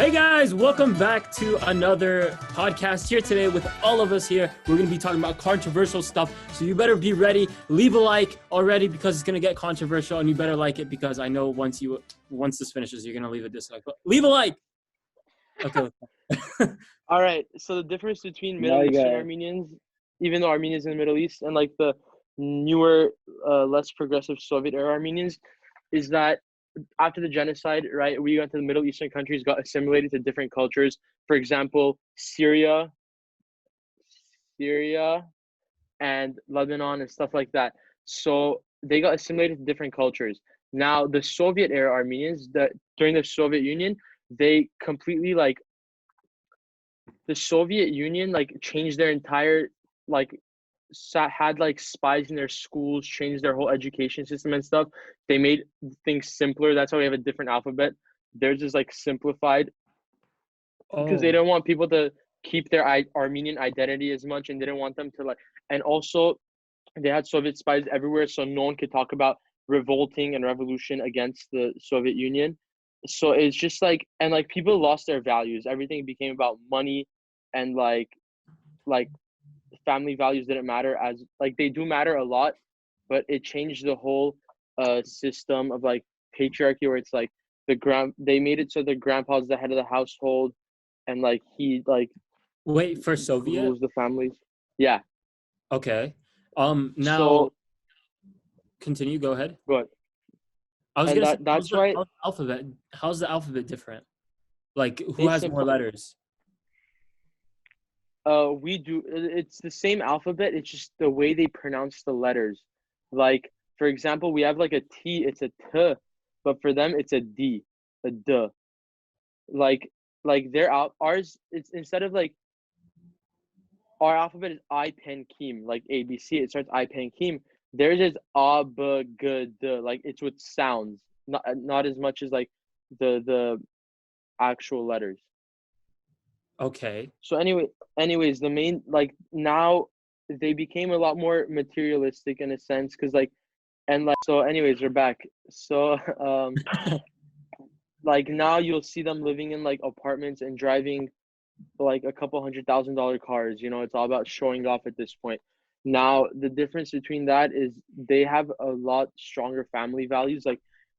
Hey guys, welcome back to another podcast here today with all of us here. We're going to be talking about controversial stuff, so you better be ready. Leave a like already because it's going to get controversial, and you better like it because I know once this finishes, you're going to leave a dislike. But leave a like. Okay. All right. So the difference between Middle Eastern Armenians, even though Armenians in the Middle East, and like the newer, less progressive Soviet-era Armenians, is that after the genocide, right, we went to the Middle Eastern countries, got assimilated to different cultures. For example, Syria, and Lebanon and stuff like that. So they got assimilated to different cultures. Now, the Soviet-era Armenians, that during the Soviet Union, they completely the Soviet Union changed their entire had spies in their schools, changed their whole education system and stuff. They made things simpler. That's why we have a different alphabet. Theirs is simplified because they don't want people to keep their Armenian identity as much, and they didn't want them to and also they had Soviet spies everywhere, so no one could talk about revolting and revolution against the Soviet Union. So it's just and people lost their values. Everything became about money, and like family values didn't matter as they do matter a lot, but it changed the whole system of patriarchy, where it's they made it so the grandpa's the head of the household, and he wait for Soviet rules the families. Yeah. Okay. Now So, continue. Go ahead. Go ahead. I was gonna say, that's why alphabet. How's the alphabet different? Who has simple. more letters? We do. It's the same alphabet. It's just the way they pronounce the letters. For example, we have a T. It's a T, but for them it's a D, a D. Ours. It's instead of our alphabet is I Pen Kim, like ABC. It starts I Pen Kim. Theirs is A B G D. It's with sounds, not as much as the actual letters. Okay. So anyways, the main now they became a lot more materialistic in a sense, because so anyways, we're back. So now you'll see them living in apartments and driving a couple $100,000 cars. It's all about showing off at this point. Now the difference between that is they have a lot stronger family values.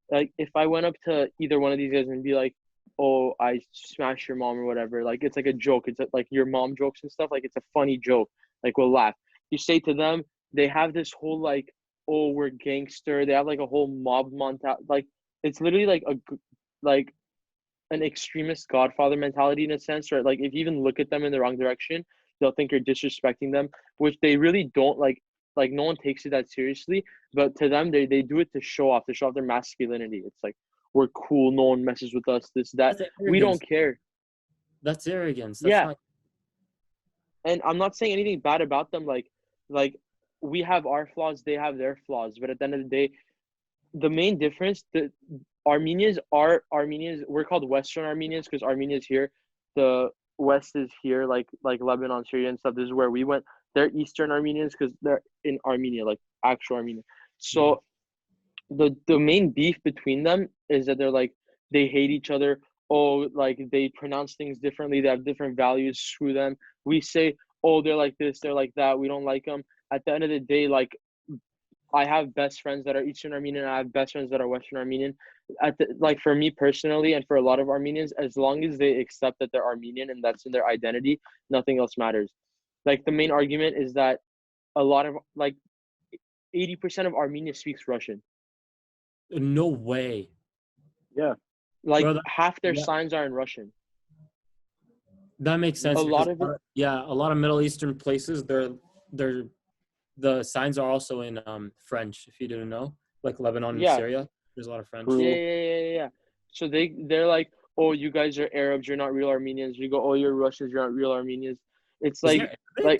If I went up to either one of these guys and be like, oh, I smashed your mom or whatever, it's a joke. It's your mom jokes and stuff. It's a funny joke. We'll laugh. You say to them, they have this whole oh, we're gangster. They have a whole mob mentality. It's literally an extremist Godfather mentality in a sense, right? If you even look at them in the wrong direction, they'll think you're disrespecting them, which they really don't. No one takes it that seriously, but to them, they do it to show off their masculinity. It's we're cool, no one messes with us, this, that. We don't care. That's arrogance. That's And I'm not saying anything bad about them. We have our flaws, they have their flaws, but at the end of the day, the main difference, the Armenians are Armenians. We're called Western Armenians because Armenia is here. The West is here, like Lebanon, Syria, and stuff. This is where we went. They're Eastern Armenians because they're in Armenia, actual Armenia. So the main beef between them is that they're they hate each other. Oh, they pronounce things differently. They have different values. Screw them. We say, oh, they're like this, they're like that. We don't like them. At the end of the day, I have best friends that are Eastern Armenian. I have best friends that are Western Armenian. For me personally, and for a lot of Armenians, as long as they accept that they're Armenian and that's in their identity, nothing else matters. The main argument is that a lot of 80% of Armenia speaks Russian. No way. Yeah. Half their signs are in Russian. That makes sense. A lot of Middle Eastern places, the signs are also in French, if you didn't know. Lebanon and Syria, there's a lot of French. Yeah. So they're oh, you guys are Arabs, you're not real Armenians. You go, oh, you're Russians, you're not real Armenians. It's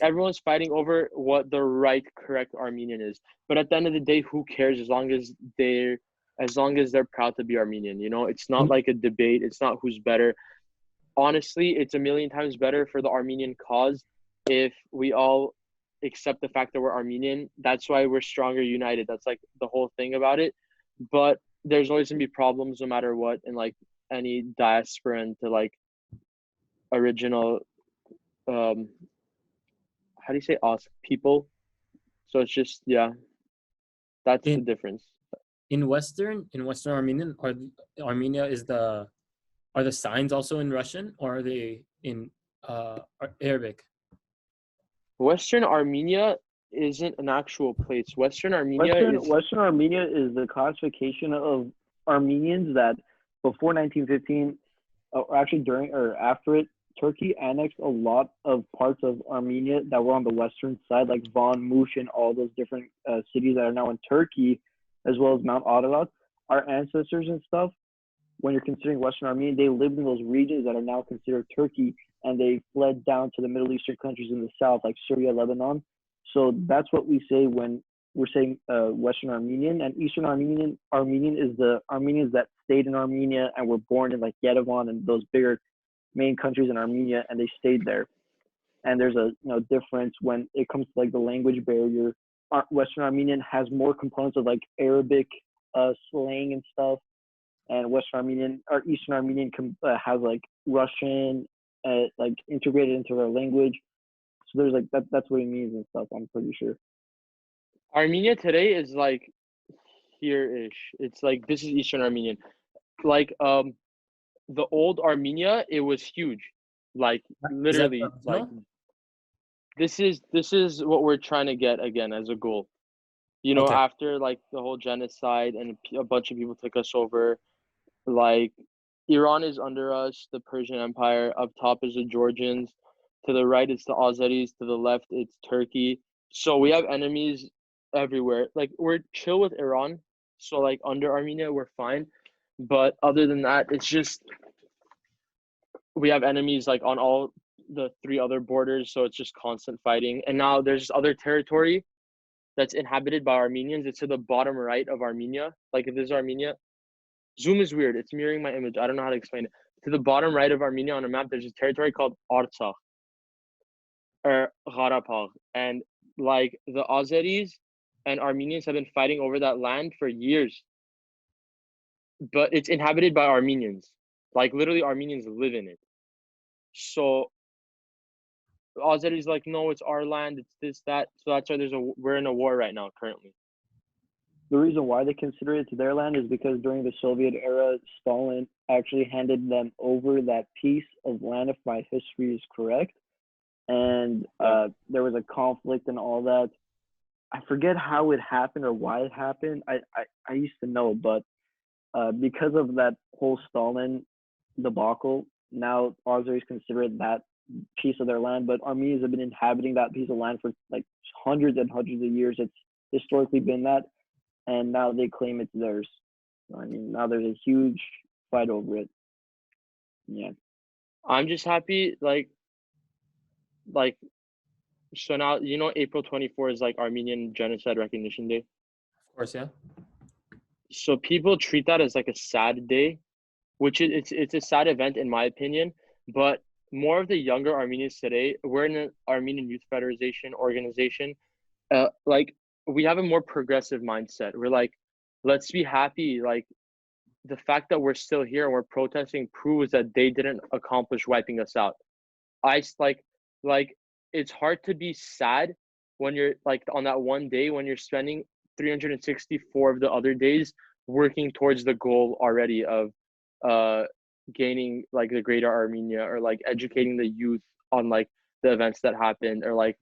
everyone's fighting over what the right, correct Armenian is. But at the end of the day, who cares as long as they're proud to be Armenian, It's not a debate. It's not who's better. Honestly, it's a million times better for the Armenian cause if we all accept the fact that we're Armenian. That's why we're stronger united. That's the whole thing about it. But there's always gonna be problems no matter what in any diaspora, and to original how do you say us people? So it's just that's the In difference. Western Armenian, Armenia are the signs also in Russian, or are they in Arabic? Western Armenia isn't an actual place. Western Armenia is Western Armenia is the classification of Armenians that before 1915, or actually during or after it, Turkey annexed a lot of parts of Armenia that were on the western side, like Van, Mush, and all those different cities that are now in Turkey, as well as Mount Ararat. Our ancestors and stuff, when you're considering Western Armenia, they lived in those regions that are now considered Turkey, and they fled down to the Middle Eastern countries in the south, like Syria, Lebanon. So that's what we say when we're saying Western Armenian. And Eastern Armenian is the Armenians that stayed in Armenia and were born in like Yerevan and those bigger main countries in Armenia, and they stayed there. And there's a difference when it comes to like the language barrier. Western Armenian has more components of like Arabic slang and stuff, and Western Armenian or Eastern Armenian has like Russian like integrated into their language. So there's like that's what it means and stuff, I'm pretty sure. Armenia today is like here-ish. It's like this is Eastern Armenian. Like the old Armenia, it was huge. Like literally like this is what we're trying to get again as a goal. You know, after like the whole genocide and a bunch of people took us over, like Iran is under us, the Persian Empire, up top is the Georgians, to the right it's the Azeris, to the left it's Turkey. So we have enemies everywhere. Like we're chill with Iran, so like under Armenia we're fine. But other than that, it's just we have enemies like on all the three other borders, so it's just constant fighting. And now there's other territory that's inhabited by Armenians. It's to the bottom right of Armenia. Like if this is Armenia, Zoom is weird. It's mirroring my image. I don't know how to explain it. To the bottom right of Armenia on a map, there's a territory called Artsakh or Gharabagh. And like the Azeris and Armenians have been fighting over that land for years. But it's inhabited by Armenians. Like literally Armenians live in it. So Azeris like, no, it's our land, it's this, that. So that's why we're in a war right now currently. The reason why they consider it their land is because during the Soviet era, Stalin actually handed them over that piece of land, if my history is correct. And there was a conflict and all that. I forget how it happened or why it happened. I used to know, but because of that whole Stalin debacle, now Azeris consider it that piece of their land, but Armenians have been inhabiting that piece of land for like hundreds and hundreds of years. It's historically been that, and now they claim it's theirs. I mean, now there's a huge fight over it. Yeah. I'm just happy, like, so now, you know, April 24th is like Armenian Genocide Recognition Day. Of course, yeah. So people treat that as like a sad day, which it's a sad event in my opinion, but more of the younger Armenians today, we're in an Armenian Youth Federation organization. Like we have a more progressive mindset. We're like, let's be happy. Like the fact that we're still here and we're protesting proves that they didn't accomplish wiping us out. Like it's hard to be sad when you're like on that one day when you're spending 364 of the other days working towards the goal already of gaining like the greater Armenia, or like educating the youth on like the events that happened, or like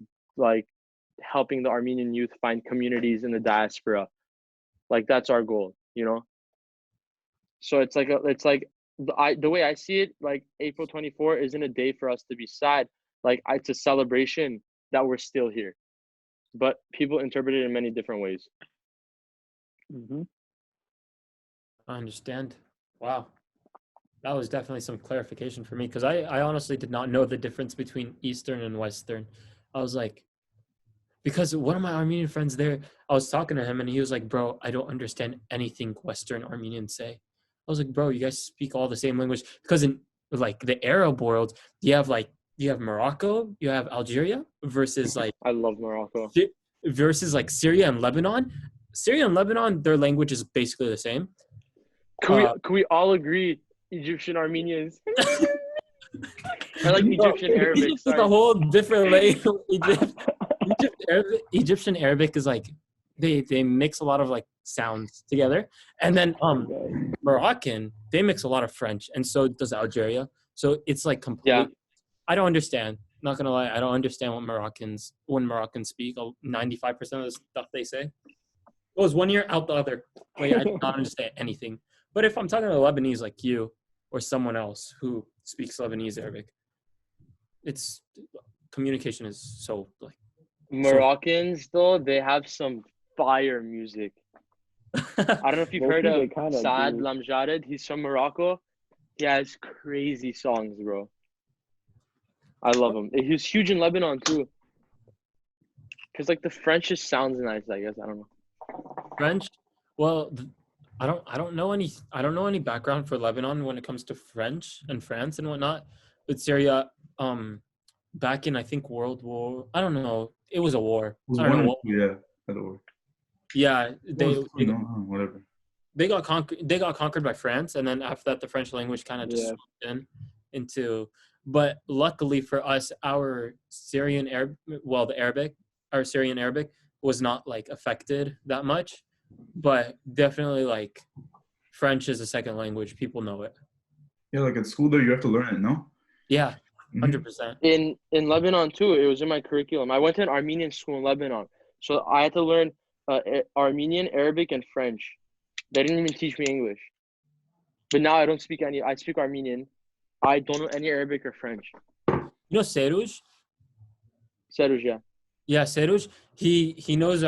helping the Armenian youth find communities in the diaspora. Like that's our goal, you know. So it's like the way I see it, like April 24th isn't a day for us to be sad. Like it's a celebration that we're still here, but people interpret it in many different ways. Mm-hmm. I understand. Wow. That was definitely some clarification for me, because I honestly did not know the difference between Eastern and Western. I was like, because one of my Armenian friends there, I was talking to him and he was like, bro, I don't understand anything Western Armenians say. I was like, bro, you guys speak all the same language. Because in like the Arab world, you have Morocco, you have Algeria versus like I love Morocco. Versus like Syria and Lebanon. Syria and Lebanon, their language is basically the same. Can we all agree Egyptian Armenians? Or like Egyptian Arabic. Egypt is Sorry. a whole different language. Egyptian Arabic is like they mix a lot of like sounds together, and then Okay. Moroccan, they mix a lot of French, and so does Algeria. So it's like complete. Yeah. I don't understand. Not gonna lie, I don't understand when Moroccans speak. 95% of the stuff they say goes one ear out the other. Like I do not understand anything. But if I'm talking to a Lebanese like you or someone else who speaks Lebanese Arabic, it's communication is so like. Moroccans though, they have some fire music. I don't know if you've heard Low-key, of they kinda Saad do. Lamjadid. He's from Morocco. He has crazy songs, bro. I love him. He was huge in Lebanon too. Cause like the French just sounds nice. I guess I don't know. French. Well, I don't know any background for Lebanon when it comes to French and France and whatnot. But Syria, back in I think World War, I don't know. It was a war. I don't know. Yeah, at the war. Yeah, Whatever. they got conquered. They got conquered by France, and then after that, the French language kind of just Yeah. swept into. But luckily for us, our Syrian Arabic was not like affected that much. But definitely, like French is a second language. People know it. Yeah, like at school there, you have to learn it, no? Yeah, Mhm. 100%. In Lebanon too, it was in my curriculum. I went to an Armenian school in Lebanon, so I had to learn Armenian, Arabic, and French. They didn't even teach me English. But now I don't speak any. I speak Armenian. I don't know any Arabic or French. You know Seruj? Seruj, yeah. Yeah, Seruj. He knows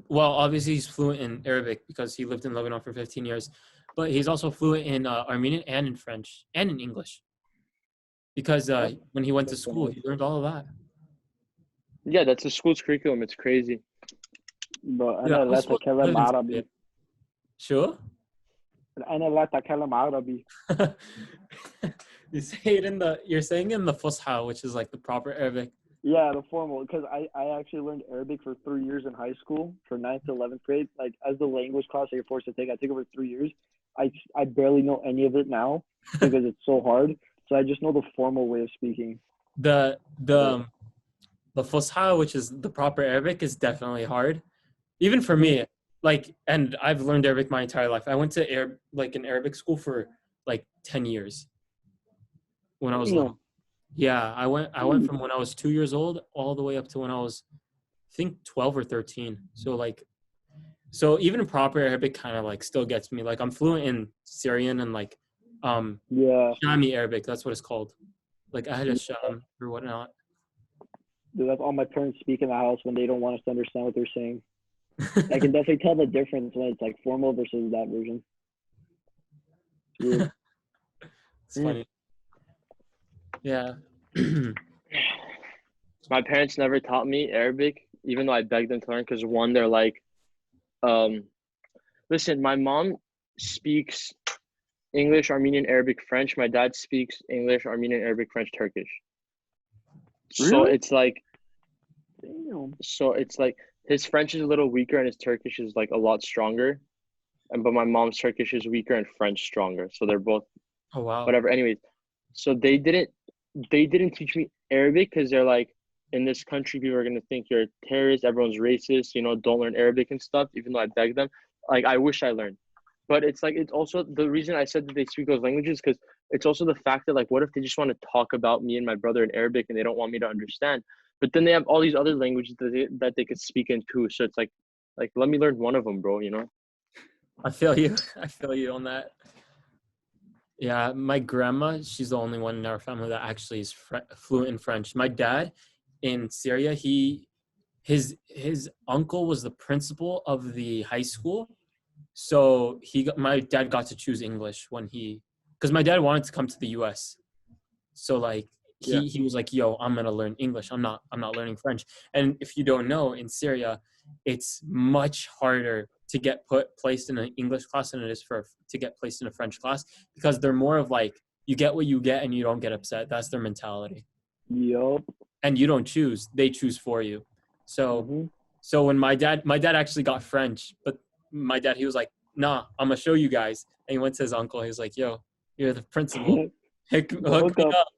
well, obviously he's fluent in Arabic because he lived in Lebanon for 15 years, but he's also fluent in Armenian and in French and in English. Because when he went to school, he learned all of that. Yeah, that's the school's curriculum. It's crazy. But Yeah, أنا لا also أتكلم lived in عربي. Syria. Sure. أنا لا أتكلم عربي. You're saying in the Fusha, which is like the proper Arabic. Yeah, the formal, because I actually learned Arabic for 3 years in high school, from 9th to 11th grade. Like, as the language class that you're forced to take, I took it for 3 years. I barely know any of it now because it's so hard. So I just know the formal way of speaking. The Fusha, which is the proper Arabic, is definitely hard. Even for me, like, and I've learned Arabic my entire life. I went to an Arabic school for like 10 years when I was little. Yeah, I went from when I was 2 years old all the way up to when I was, I think, 12 or 13. So even proper Arabic kind of like still gets me. Like I'm fluent in Syrian and like Yeah. Shami Arabic. That's what it's called. Like Ahl al-Sham or whatnot. Dude, that's all my parents speak in the house when they don't want us to understand what they're saying. I can definitely tell the difference when it's like formal versus that version. Yeah. It's funny. Yeah. My parents never taught me Arabic, even though I begged them to learn. Because one, they're like, listen, my mom speaks English, Armenian, Arabic, French. My dad speaks English, Armenian, Arabic, French, Turkish. So Really? it's like, Damn. his French is a little weaker and his Turkish is like a lot stronger. But my mom's Turkish is weaker and French stronger. So they're both Oh wow. whatever. Anyways, so they didn't teach me Arabic because they're like, in this country, people are gonna think you're a terrorist. Everyone's racist. Don't learn Arabic and stuff. Even though I begged them, like I wish I learned. But it's like it's also the reason I said that they speak those languages because it's also the fact that like what if they just want to talk about me and my brother in Arabic and they don't want me to understand? But then they have all these other languages that they could speak in too. So it's like let me learn one of them, bro. I feel you. I feel you on that. Yeah, my grandma, she's the only one in our family that actually is fluent in French. My dad in Syria, his uncle was the principal of the high school. So my dad got to choose English because my dad wanted to come to the US. So like he was like, yo, I'm gonna learn English. I'm not learning French. And if you don't know, in Syria, it's much harder to get placed in an English class than it is to get placed in a French class because they're more of like you get what you get and you don't get upset. That's their mentality. Yup. And you don't choose; they choose for you. So when my dad actually got French, but my dad, he was like, "Nah, I'm gonna show you guys." And he went to his uncle. He was like, "Yo, you're the principal. Hook me up."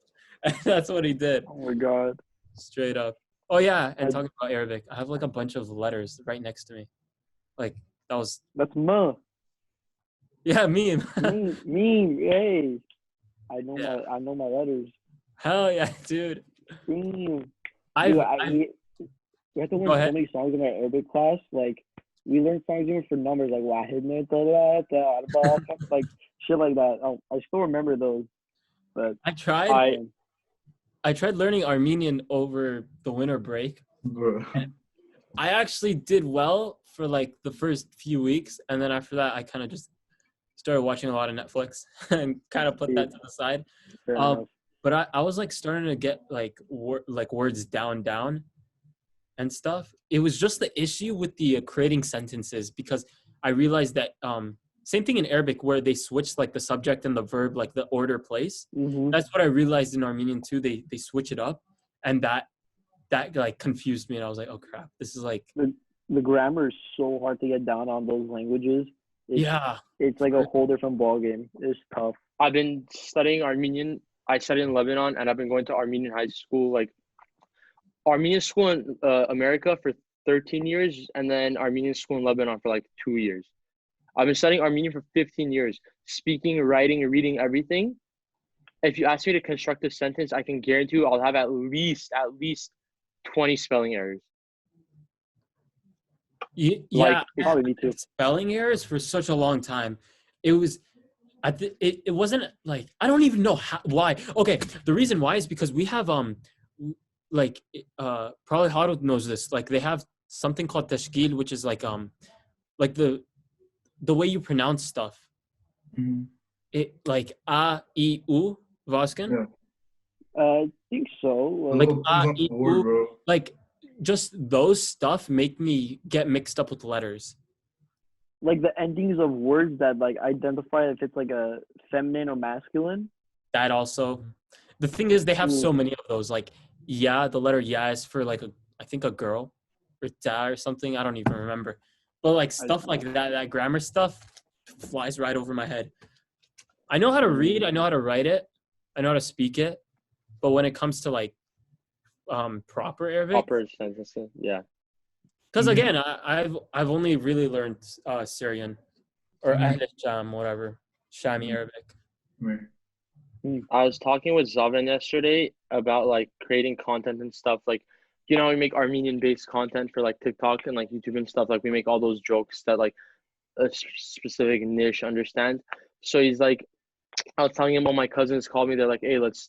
And that's what he did, Oh my god. straight up. Oh yeah, and I- talking about Arabic, I have like a bunch of letters right next to me. Like that was That's ma. yeah, meme. Me. Hey. Yeah. I know my letters. Hell yeah, dude. Damn. I've, Dude, I've we have to go learn so ahead. many songs in our Arabic class. Like, we learned songs even for numbers, like Wahid Talata, like shit like that. I still remember those. But I tried I I tried learning Armenian over the winter break. Bro. I actually did well for like the first few weeks, and then after that, I kind of just started watching a lot of Netflix and kind of put that to the side. fair enough. But I was like starting to get like words down and stuff. It was just the issue with the creating sentences because I realized that same thing in Arabic where they switch like the subject and the verb, like the order place. Mm-hmm. That's what I realized in Armenian too. They switch it up, and that like confused me, and I was like, oh crap, this is like The grammar is so hard to get down on those languages. It's like a whole different ballgame. It's tough. I've been studying Armenian. I studied in Lebanon, and I've been going to Armenian high school, like Armenian school in America for 13 years, and then Armenian school in Lebanon for like 2 years. I've been studying Armenian for 15 years, speaking, writing, and reading everything. If you ask me to construct a sentence, I can guarantee you I'll have at least 20 spelling errors. Yeah, Like, Probably me too. spelling errors for such a long time. It was, it wasn't like I don't even know why. Okay, the reason why is because we have like probably Harut knows this. Like they have something called tashkil, which is like the way you pronounce stuff. Mhm. It like a I u Vaskin. Yeah. I think so. Like Depends on the word, bro. like just those stuff make me get mixed up with letters. Like the endings of words that like identify if it's like a feminine or masculine. That also, the thing is, they have so Ooh. many of those. Like yeah, the letter yeah is for like I think a girl, or da or something. I don't even remember. But like stuff like that grammar stuff flies right over my head. I know how to read. I know how to write it. I know how to speak it. But when it comes to like proper Arabic, proper sentences, yeah. because Mhm. again, I've only really learned Syrian or Mhm. Ahl Sham, whatever, Shami Arabic. Right. I was talking with Zavan yesterday about like creating content and stuff. Like, you know, we make Armenian based content for like TikTok and like YouTube and stuff. Like, we make all those jokes that like a specific niche understands. So he's like, I was telling him, all my cousins called me. They're like, hey, let's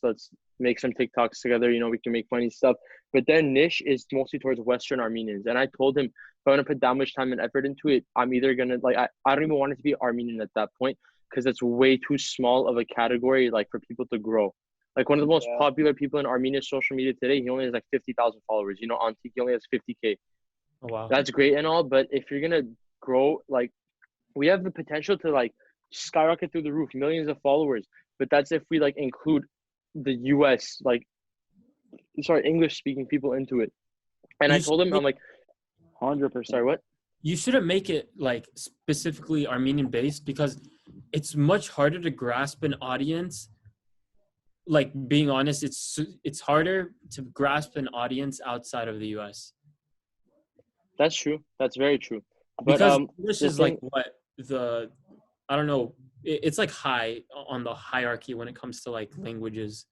make some TikToks together. You know, we can make funny stuff. But their niche is mostly towards Western Armenians. And I told him, if I want to put that much time and effort into it, I'm either gonna like I don't even want it to be Armenian at that point because it's way too small of a category like for people to grow. Like one of the most Yeah. popular people in Armenian social media today, he only has like 50,000 followers. You know, Antik, he only has 50K. Oh wow. That's great and all, but if you're gonna grow, like we have the potential to like skyrocket through the roof, millions of followers. But that's if we like include the US, like English speaking people into it. And You I told him, I'm like, 100%. sorry, what? You shouldn't make it like specifically Armenian based because it's much harder to grasp an audience. Like being honest, it's harder to grasp an audience outside of the US That's true. That's very true. But because English the is like thing, what I don't know. It's like high on the hierarchy when it comes to like languages,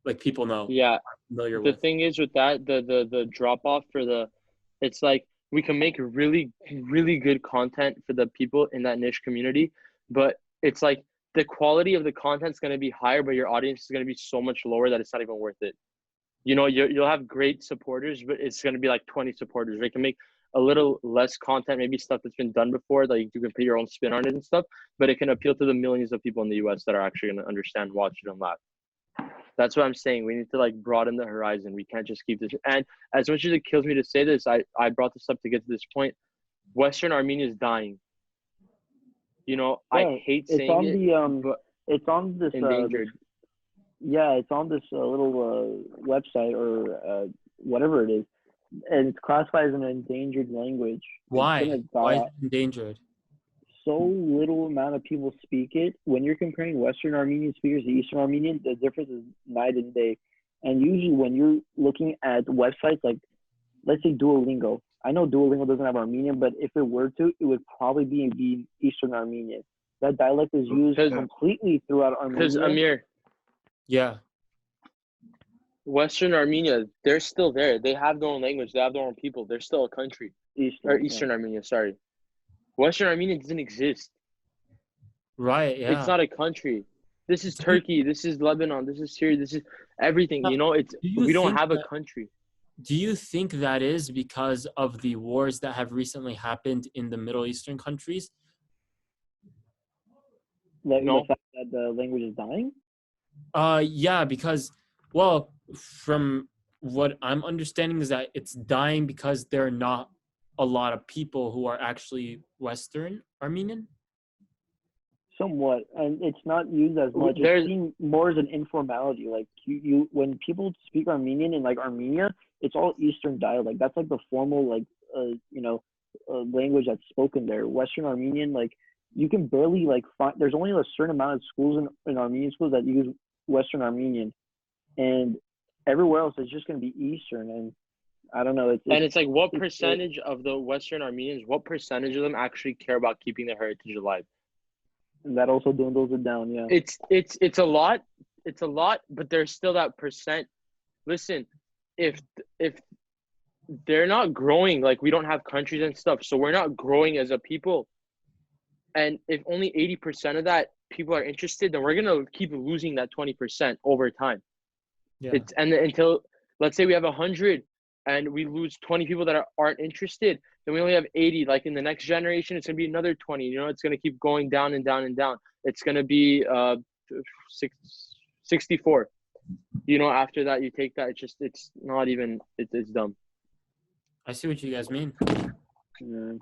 like people know, yeah, familiar the with. thing is with that, the drop off for it's like we can make really, really good content for the people in that niche community, but it's like the quality of the content is going to be higher, but your audience is going to be so much lower that it's not even worth it. You know, you'll have great supporters, but it's going to be like 20 supporters. They can make a little less content, maybe stuff that's been done before, like you can put your own spin on it and stuff, but it can appeal to the millions of people in the US that are actually going to understand, watch it, and laugh. That's what I'm saying. We need to like broaden the horizon. We can't just keep this. And as much as it kills me to say this, I brought this up to get to this point. Western Armenia is dying. You know, Yeah, I hate it's saying on it, the but it's on this endangered. yeah, it's on this little website or whatever it is, and it's classified as an endangered language. Why? It's gonna Why is die. it endangered? So little amount of people speak it. When you're comparing Western Armenian speakers to Eastern Armenian, the difference is night and day. And usually when you're looking at websites like, let's say Duolingo, I know Duolingo doesn't have Armenian, but if it were to, it would probably be Eastern Armenian. That dialect is used completely throughout Because Armenia. Amir, Yeah. Western Armenia, they're still there. They have their own language. They have their own people. They're still a country. Eastern Armenia, sorry. Western Armenia doesn't exist. Right. Yeah. It's not a country. This is Turkey. This is Lebanon. This is Syria. This is everything. You know, we don't have a country. Do you think that is because of the wars that have recently happened in the Middle Eastern countries? Like No. the fact that the language is dying? Yeah, because, well, from what I'm understanding is that it's dying because there are not a lot of people who are actually Western Armenian. Somewhat, and it's not used as much. It's seen more as an informality. Like you when people speak Armenian in like Armenia, it's all Eastern dialect. That's like the formal language that's spoken there. Western Armenian, like you can barely like find. There's only a certain amount of schools in Armenian schools that use Western Armenian, and everywhere else is just going to be Eastern. And I don't know. It's like what percentage of the Western Armenians? What percentage of them actually care about keeping their heritage alive? That also dwindles it down. Yeah, it's a lot. It's a lot, but there's still that percent. Listen, if they're not growing, like we don't have countries and stuff, so we're not growing as a people. And if only 80% of that people are interested, then we're gonna keep losing that 20% over time. Yeah. Until let's say we have 100 and we lose 20 people that aren't interested, then we only have 80. Like in the next generation, it's gonna be another 20. You know, it's gonna keep going down and down and down. It's gonna be 64. You know, after that, you take that. It's not even. It's dumb. I see what you guys mean. Yeah.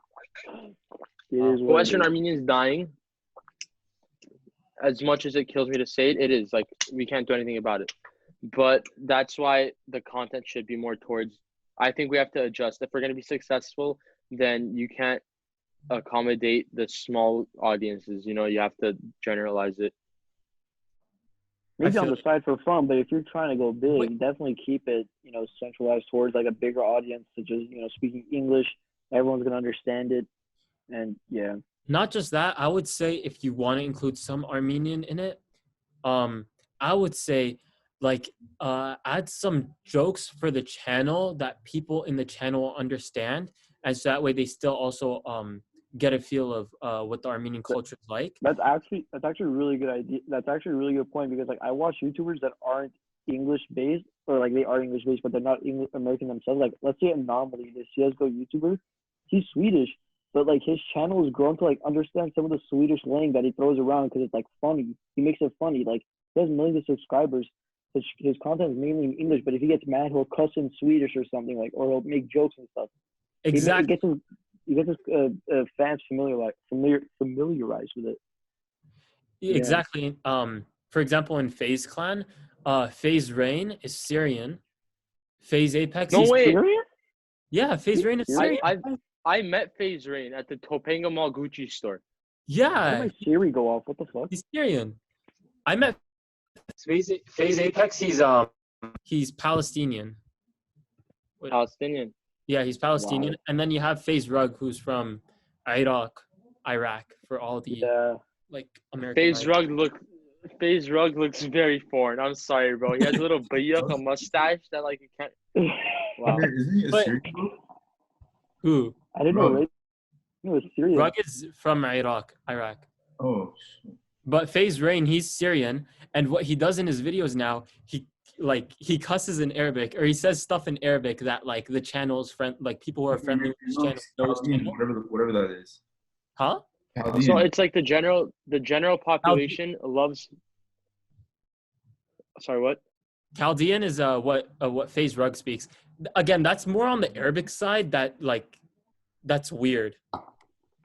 Western Armenians dying. As much as it kills me to say it, it is like we can't do anything about it. But that's why the content should be more towards. I think we have to adjust. If we're going to be successful, then you can't accommodate the small audiences. You know, you have to generalize it. Maybe on the side for fun, but if you're trying to go big, definitely keep it, centralized towards like a bigger audience, such as, speaking English. Everyone's going to understand it. And yeah. Not just that, I would say if you want to include some Armenian in it, I would say like add some jokes for the channel that people in the channel understand, and so that way they still also get a feel of what the Armenian culture is like. That's actually a really good idea. That's actually a really good point, because like I watch YouTubers that aren't English based, or like they are English based but they're not English American themselves. Like let's say Anomaly, the CS:GO YouTuber, he's Swedish, but like his channel has grown to like understand some of the Swedish slang that he throws around because it's like funny. He makes it funny. Like he has millions of subscribers. His content is mainly in English, but if he gets mad, he'll cuss in Swedish or something, like, or he'll make jokes and stuff. Exactly. He gets his fans familiarized with it. Exactly. Yeah. For example, in FaZe Clan, FaZe Rain is Syrian. FaZe Apex. No way. Syrian? Yeah, FaZe Rain is Syrian. I met FaZe Rain at the Topanga Mall Gucci store. Yeah. Why did my Siri go off? What the fuck? He's Syrian. I met FaZe Apex. He's Palestinian. Palestinian. Yeah, he's Palestinian. Wow. And then you have FaZe Rug, who's from Iraq, for all the like American. FaZe Rug looks very foreign. I'm sorry, bro. He has a little a mustache that like you can't. Wow. Isn't he a Syrian? Who? I didn't know. It was Syrian. Rug is from Iraq. Oh. But FaZe Rain, he's Syrian, and what he does in his videos now, he cusses in Arabic, or he says stuff in Arabic that like the channel's like people who are friendly with his channel. Whatever that is. Huh? Chaldean. So it's like the general population loves. Sorry, what? Chaldean is what FaZe Rug speaks. Again, that's more on the Arabic side. That's weird.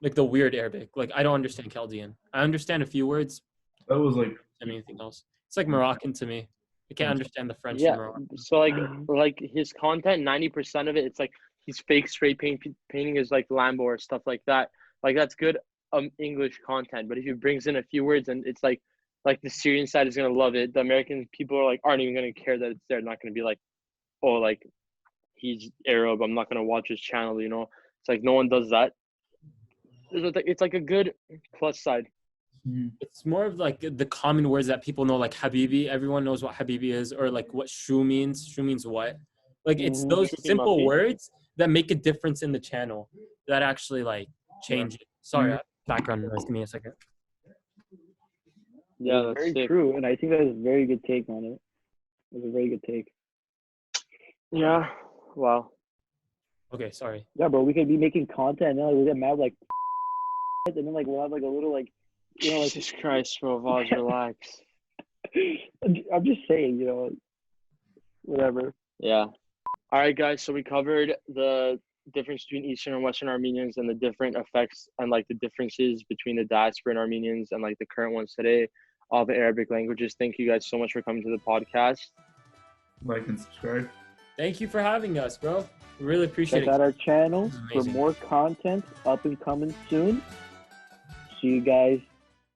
Like the weird Arabic. Like I don't understand Chaldean. I understand a few words. That was like anything else. It's like Moroccan to me. I can't understand the French. Yeah. So like his content, 90% of it, it's like he's fake spray painting his like Lambo or stuff like that. Like that's good English content. But if he brings in a few words and it's like like the Syrian side is gonna love it. The American people are like aren't even gonna care that it's there. Not gonna be like, oh, like he's Arab, I'm not gonna watch his channel. You know, it's like no one does that. It's like a good plus side. It's more of like the common words that people know, like Habibi. Everyone knows what Habibi is, or like what Shu means. Shu means what? Like it's those Shuki simple Mafi. words that make a difference in the channel that actually like change it. Sorry, background noise. Give me a second. Yeah, that's very sick. true, and I think that is a very good take on it. It's a very good take. Yeah. Wow. Okay, sorry. Yeah, bro, we could be making content and then like, we get mad like, and then like we'll have like a little like, you know, like Jesus Christ, bro, Vaz, relax. I'm just saying, you know, whatever. Yeah. All right, guys. So we covered the difference between Eastern and Western Armenians and the different effects and like the differences between the diaspora and Armenians and like the current ones today, all the Arabic languages. Thank you guys so much for coming to the podcast. Like and subscribe. Thank you for having us, bro. We really appreciate Check it. out our channel This is for amazing. more content up and coming soon. See you guys